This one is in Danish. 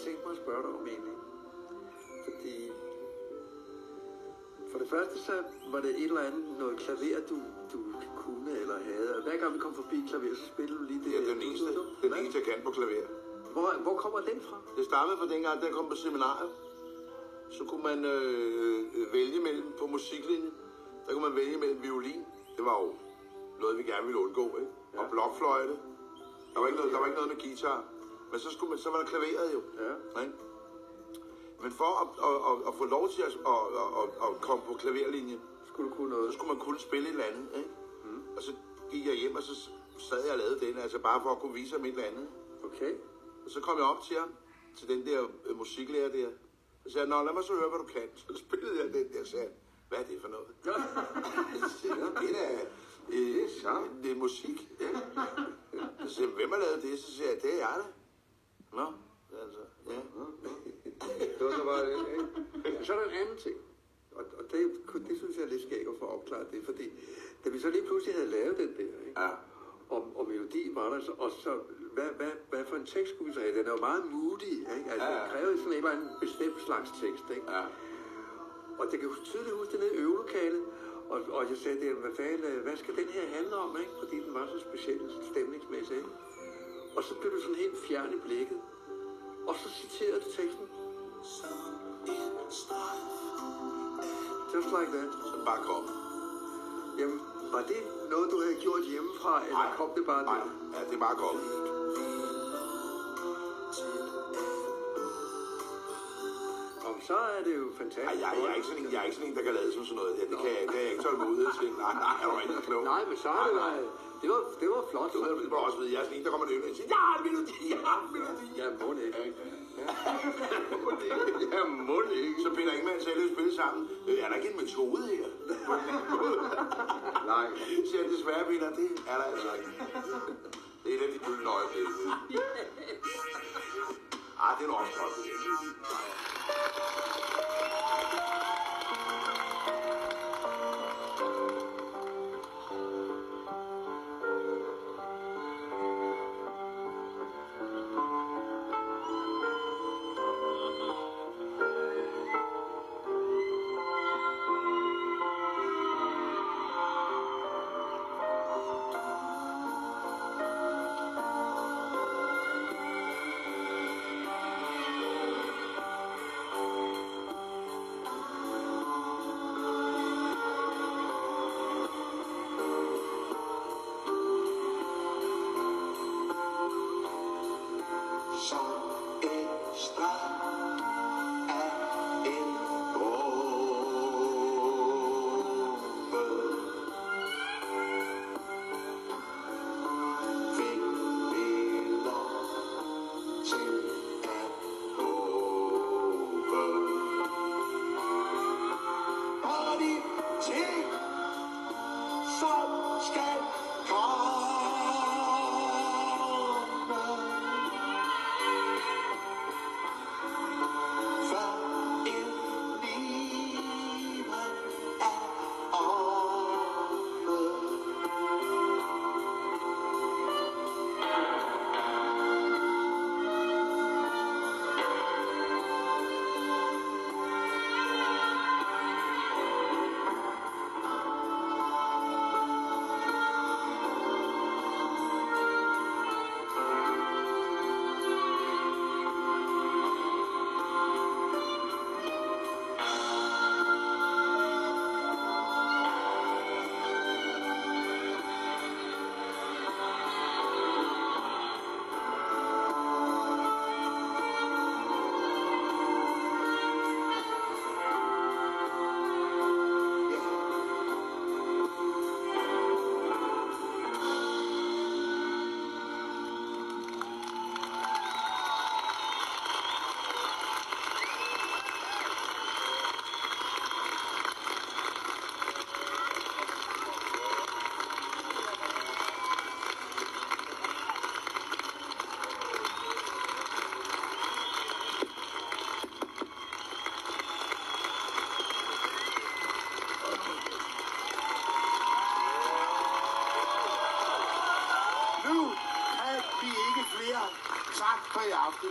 tænkt mig at spørge dig om egentlig. Fordi for det første så var det et eller andet noget klaver, du kunne eller havde. Og hver gang vi kom forbi klaver, så spillede du lige det. Ja, den eneste jeg kan på klaver. Hvor kommer den fra? Det startede fra dengang, da jeg kom på seminariet. Så kunne man vælge mellem, på musiklinjen, der kunne man vælge mellem violin. Det var jo noget, vi gerne ville undgå, ikke? Ja. Og blokfløjte. Der var ikke noget med guitar. Men så var der klaveret jo. Ja. Ikke? Men for at få lov til at komme på klaverlinjen, skulle du kunne noget. Så skulle man kunne spille et eller andet, ikke? Mm. Og så gik jeg hjem, og så sad jeg og lavede den, altså bare for at kunne vise ham et eller andet. Okay. Og så kom jeg op til ham, til den der musiklærer der. Så sagde jeg, lad mig så høre, hvad du kan. Så spillede jeg den der, og sagde, hvad er det for noget? Det er musik. Ja. Så sagde jeg, hvem har lavet det? Så sagde jeg, det er jeg da. Nå, altså, ja. Det var så bare det, ikke? Så er der en anden ting. Og det synes jeg er lidt skægt at få opklaret det, fordi da vi så lige pludselig havde lavet den der, ikke? Ja. Og melodien var der, og så hvad for en tekst skulle vi så have? Den er jo meget moody, ikke? Altså, det krævede sådan en eller anden bestemt slags tekst, ikke? Ja. Og det kan jo tydeligt huske det nede i øvelokalet, og jeg sagde, hvad skal den her handle om, ikke? Fordi den var så speciel stemningsmæssig, ikke? Og så blev du sådan helt fjern i blikket, og så citerede du teksten. Just like that. Så bare kom. Jamen, var det noget, du havde gjort hjemmefra, eller kom det bare Nej, ja, det er bare kommet. Så er det jo fantastisk. Ej, jeg er ikke sådan en, der kan lade som sådan noget her. Det kan jeg ikke tåle mig ud til. Nej, jeg var ikke klog. Nej, men så er det var flot. Det var også ved, jeg er sådan en, der kommer ned og siger, jeg har en melodi. Ja, må det ikke. Ja, må det ikke. Så Peter Ingemann sagde, at vi spille sammen. Er der ikke en metode her? Nej. Så jeg desværre, Peter, det er der altså ikke. Det er et af de gyldne øjeblikke. Det er nok også godt. Tak for i aften.